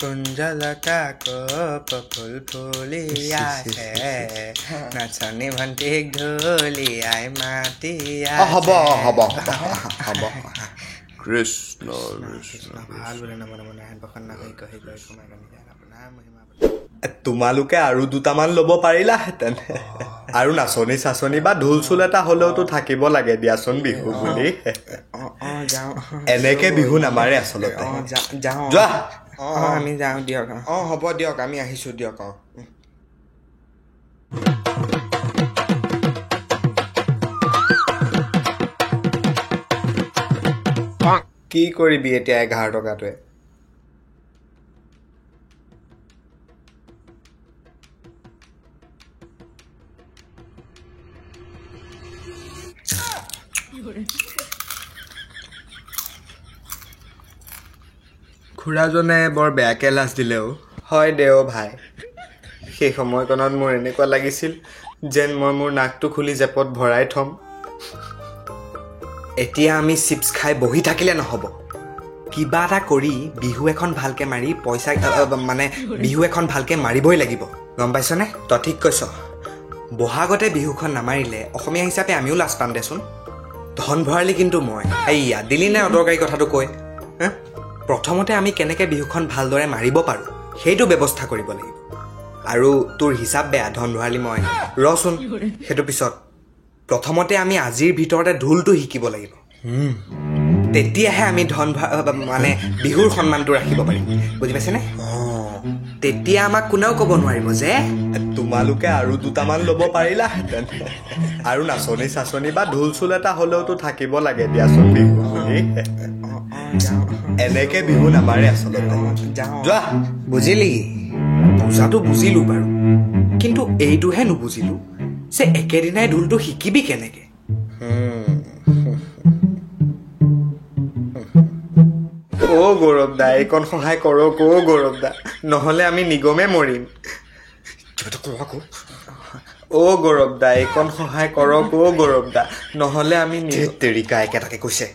কুঞ্জলতা কপ ফুল ফুলিয়াছে নাচনী ভণ্টিক ঢুলিয়াই মাতি হ'ব কৃষ্ণ কৃষ্ণ ভাল বোলে নমনে মনে হেন বখন নাহি কহি গৈ কমাই গানি গান আপোনাৰ মহিমা তোমালোকে আৰু দুটামান ল'ব পাৰিলাহেঁতেন আৰু নাচনী চাচনী বা ঢোল চোল এটা হ'লেওতো থাকিব লাগে দিয়াচোন বিহু বুলি যাওঁ এনেকে বিহু নামাৰে আচলতে যাওঁ যোৱা আমি যাওঁ দিয়ক হ'ব দিয়ক আমি আহিছোঁ দিয়ক কি কৰিবি এতিয়া 11 টকাটোৱে খুৰাজনে বৰ বেয়াকে লাজ দিলেও হয় দেও ভাই সেই সময়কণত মোৰ এনেকুৱা লাগিছিল যেন মই মোৰ নাকটো খুলি জেপত ভৰাই থম এতিয়া আমি চিপছ খাই বহি থাকিলে নহ'ব কিবা এটা কৰি বিহু এখন ভালকে মাৰি পইচা মানে বিহু এখন ভালকে মাৰিবই লাগিব গম পাইছনে তই ঠিক কৈছ বহাগতে বিহুখন নামাৰিলে অসমীয়া হিচাপে আমিও লাজ পাম দেচোন ধন ভৰালি কিন্তু মই এইয়া দিলি নে অদৰকাৰী কথাটো কৈ প্ৰথমতে আমি কেনেকৈ বিহুখন ভালদৰে মাৰিব পাৰোঁ সেইটো ব্যৱস্থা কৰিব লাগিব আৰু তোৰ হিচাপ বেয়া ধন ভৰালি মই ৰচোন সেইটো পিছত প্ৰথমতে আমি আজিৰ ভিতৰতে ঢোলটো শিকিব লাগিব তেতিয়াহে আমি ধন মানে বিহুৰ সন্মানটো ৰাখিব পাৰিম বুজি পাইছেনে তেতিয়া আমাক কোনেও ক'ব নোৱাৰিব যে তোমালোকে আৰু দুটামান ল'ব পাৰিলাহেঁতেন আৰু নাচনী চাচনী বা ঢোল চোল এটা হ'লেওতো থাকিব লাগে দিয়াচোন বিহু বুলি এনেকে বিহু নামাৰে আচলতে যোৱা বুজিলি বুজাটো বুজিলো বাৰু কিন্তু এইটোহে নুবুজিলো যে একেদিনাই ঢোলটো শিকিবি কেনেকে গৌৰৱ দা এইকণ সহায় কৰক গৌৰৱ দা নহ'লে আমি নিগমে মৰিম গৌৰৱ দা এইকণ সহায় কৰক গৌৰৱ দা নহ'লে আমি তেৰিকা একেটাকে কৈছে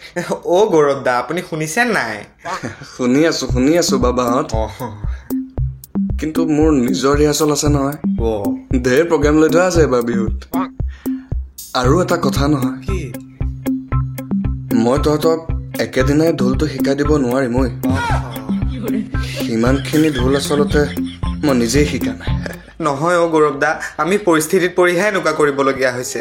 গৌৰৱ দা আপুনি শুনিছে নাই শুনি আছো বাবাহঁত কিন্তু মোৰ নিজৰ ৰিহাৰ্চল আছে নহয় ঢেৰ প্ৰগ্ৰেম লৈ থোৱা আছে এইবাৰ বিহুত আৰু এটা কথা নহয় মই তহঁতক একেদিনাই ঢোলটো শিকাই দিব নোৱাৰিম ঐ সিমানখিনি ঢোল আচলতে মই নিজেই শিকা নাই নহয় গৌৰৱ দা আমি পৰিস্থিতিত পৰিহে এনেকুৱা কৰিবলগীয়া হৈছে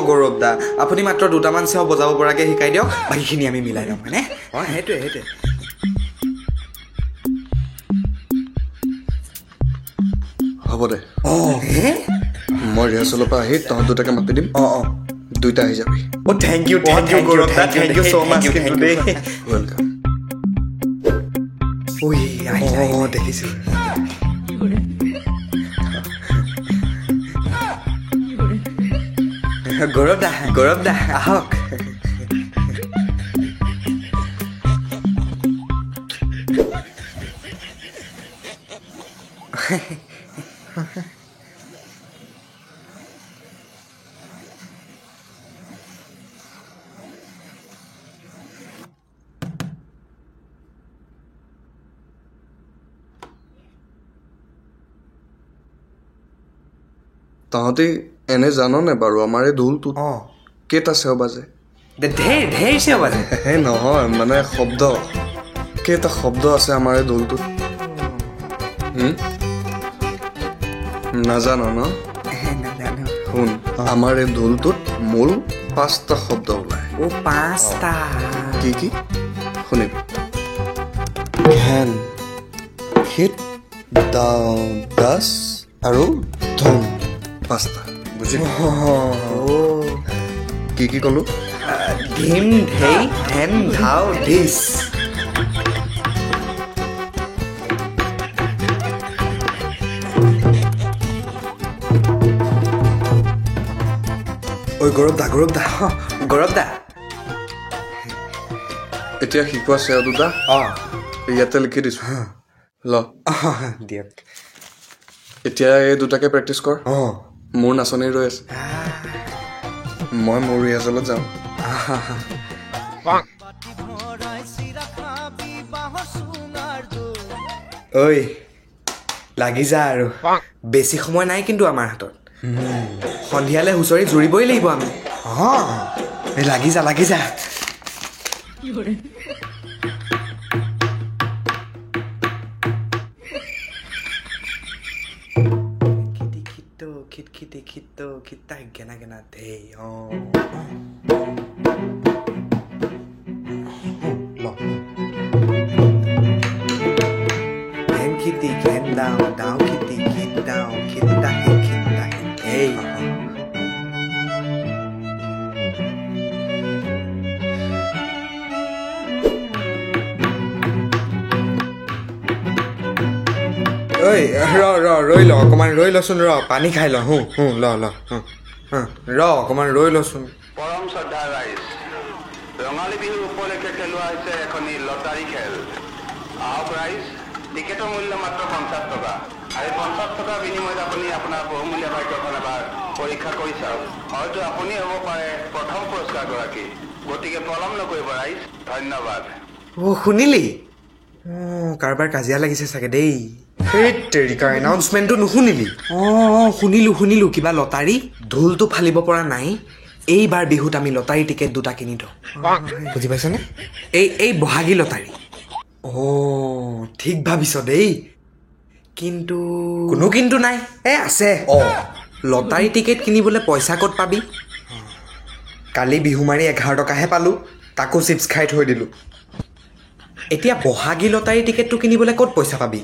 গৌৰৱ দা আপুনি মাত্ৰ দুটামান চেও বজাব পৰাকৈ শিকাই দিয়ক বাকীখিনি আমি মিলাই ল'ম হয়নে সেইটোৱে হ'ব দে মই ৰিহাৰ্চলৰ পৰা আহি তহঁত দুটাকে মাতি দিম দুইটা আহি যাবি থেংক ইউ গৌৰৱ দা থেংক ইউ ছ' মাছ কিন্তু দেই ৱেলকাম দেখিছোঁ গৌৰৱ দা আহক তহঁতি এনে জাননে বাৰু আমাৰ এই ঢোলটোত কেইটা চেও বাজে ঢেৰ চেও বাজে নহয় মানে শব্দ কেইটা শব্দ আছে আমাৰ এই ঢোলটোত নাজানো ন শুন আমাৰ এই ঢোলটোত মূল 5টা শব্দ ওলায় 5টা কি শুনিবি ঘেন হিট দাস আৰু ধুম 5টা বুজিলি কি ক'লো ধিম ঢেই ধেন ধাও ধিচ গৌৰৱ দা এতিয়া শিকোৱা চেও দুটা ইয়াতে লিখি দিছো ল দিয়ক এতিয়া এই দুটাকে প্ৰেক্টিচ কৰ মোৰ নাচনি ৰৈ আছে মই মোৰ ৰিহাৰ্চলত যাওঁ ঐ লাগি যা আৰু বেছি সময় নাই কিন্তু আমাৰ হাতত সন্ধিয়ালৈ হুঁচৰি জুৰিবই লাগিব আমি লাগি যা খিতা গেনা ধেই Kitty, get down, down, kitty, get down, kitta, hey. Oi, roi lo, অকমান ৰৈ লচোন ৰ পানী খাই ল ল ৰ অকমান ৰৈ লচোন পৰম শ্ৰদ্ধা ৰাইজ ৰঙালী বিহুৰ উপলক্ষে খেলোৱা হৈছে এখনি লটাৰী খেল আহক ৰাইজ টিকেটৰ মূল্য মাত্ৰ 50 টকা আৰু 50 টকাৰ বিনিময়ত আপুনি আপোনাৰ বহুমূলীয়া ভাগ্যখন এবাৰ পৰীক্ষা কৰি চাওক হয়তো আপুনি হ'ব পাৰে প্ৰথম পুৰস্কাৰগৰাকী গতিকে পলম নকৰিব ৰাইজ ধন্যবাদ শুনিলি কাৰোবাৰ কাজিয়া লাগিছে চাগে দেই এনাউন্সমেণ্টটো নুশুনিলি শুনিলো কিবা লটাৰী ঢোলটো ফালিব পৰা নাই এইবাৰ বিহুত আমি লটাৰী টিকেট 2টা কিনি থওঁ বুজি পাইছনে এই বহাগী লটাৰী ঠিক ভাবিছ দেই কিন্তু কোনো কিন্তু নাই আছে লটাৰী টিকেট কিনিবলৈ পইচা ক'ত পাবি কালি বিহু মাৰি 11 টকাহে পালোঁ তাকো চিপছ খাই থৈ দিলোঁ এতিয়া বহাগী লটাৰী টিকেটটো কিনিবলৈ ক'ত পইচা পাবি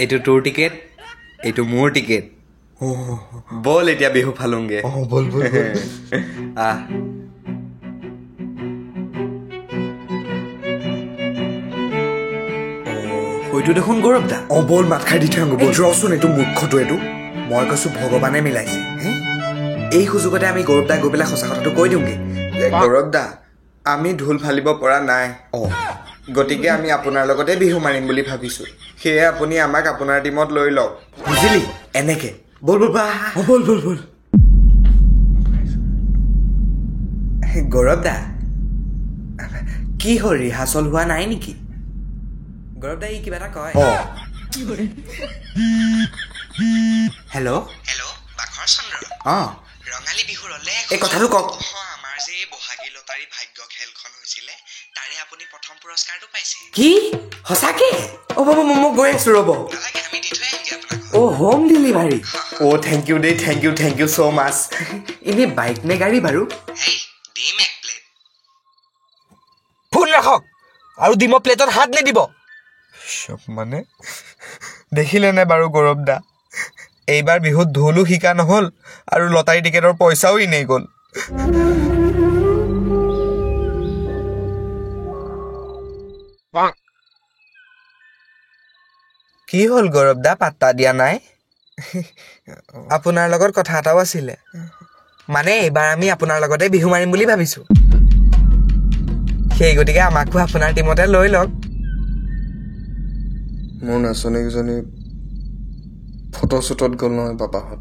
এইটো তোৰ টিকেট এইটো মোৰ টিকেট বল এতিয়া বিহু ফালোংগে বল হয়তো দেখোন গৌৰৱ দা বল মাত খাই দি থৈ আহোঁ ৰচোন এইটো মূৰ্খটো এইটো মই কৈছো ভগৱানে মিলাইছে এই সুযোগতে আমি গৌৰৱ দা গৈ পেলাই সঁচা কথাটো কৈ দিওঁগে গৌৰৱ দা আমি ঢোল ফালিব পৰা নাই গতিকে আমি আপোনাৰ লগতে বিহু মাৰিম বুলি ভাবিছোঁ সেয়ে আপুনি আমাক আপোনাৰ টিমত লৈ লওক বুজিলি এনেকে বল গৌৰৱ দা কি হ'ল ৰিহাৰ্চল হোৱা নাই নেকি গৌৰৱ দা ই কিবা এটা কয় হেল্ল' বাঘৰ চন্দ্ৰ ৰঙালী বিহুৰ এই কথাটো কওক আমাৰ যে বহাগী লটাৰী ভাগ্য খেলখন হৈছিলে তাৰে আপুনি প্ৰথম পুৰস্কাৰটো পাইছে কি সঁচাকে মই গৈ আছো ৰ'ব আমি দি থৈ আহিম আপোনাক home delivery thank you so' much এনেই বাইক নে গাড়ী বাৰু ডিম এক প্লেট ফোন ৰাখক আৰু ডিমৰ প্লেটত হাত নিদিব চব মানে দেখিলে নে বাৰু গৌৰৱ দা এইবাৰ বিহুত ঢোলো শিকা নহ'ল আৰু লটাৰী টিকেটৰ পইচাও এনেই গ'ল কি হ'ল গৌৰৱ দা পাত্তা দিয়া নাই আপোনাৰ লগত কথা এটাও আছিলে মানে এইবাৰ আমি আপোনাৰ লগতে বিহু মাৰিম বুলি ভাবিছোঁ সেই গতিকে আমাকো আপোনাৰ টিমতে লৈ লওক মোৰ নাচনীকেইজনী ফটো শ্বুটত গ'ল নহয় পাপাহঁত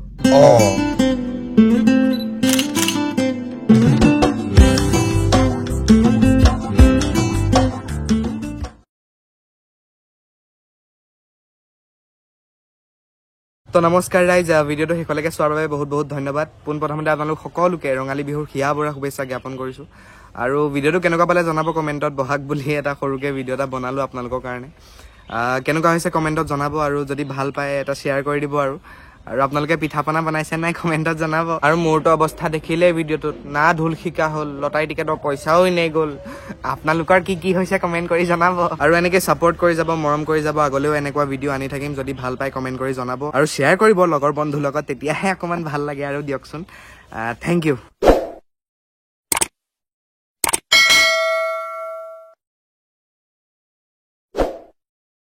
তো নমস্কাৰ ৰাইজ ভিডিঅ'টো শেষলৈকে চোৱাৰ বাবে বহুত বহুত ধন্যবাদ পোনপ্ৰথমতে আপোনালোক সকলোকে ৰঙালী বিহুৰ হিয়া বৰা শুভেচ্ছা জ্ঞাপন কৰিছোঁ আৰু ভিডিঅ'টো কেনেকুৱা পালে জনাব কমেণ্টত বহাগ বুলি এটা সৰুকৈ ভিডিঅ' এটা বনালোঁ আপোনালোকৰ কাৰণে কেনেকুৱা হৈছে কমেণ্টত জনাব আৰু যদি ভাল পায় এটা শ্বেয়াৰ কৰি দিব আৰু আপোনালোকে পিঠা পনা বনাইছে নাই কমেণ্টত জনাব আৰু মোৰতো অৱস্থা দেখিলে ভিডিঅ'টোত না ঢোল শিকা হ'ল লটাৰী টিকেটৰ পইচাও এনেই গ'ল আপোনালোকৰ কি হৈছে কমেণ্ট কৰি জনাব আৰু এনেকৈ ছাপোৰ্ট কৰি যাব মৰম কৰি যাব আগলৈও এনেকুৱা ভিডিঅ' আনি থাকিম যদি ভাল পায় কমেণ্ট কৰি জনাব আৰু শ্বেয়াৰ কৰিব লগৰ বন্ধুৰ লগত তেতিয়াহে অকণমান ভাল লাগে আৰু দিয়কচোন থেংক ইউ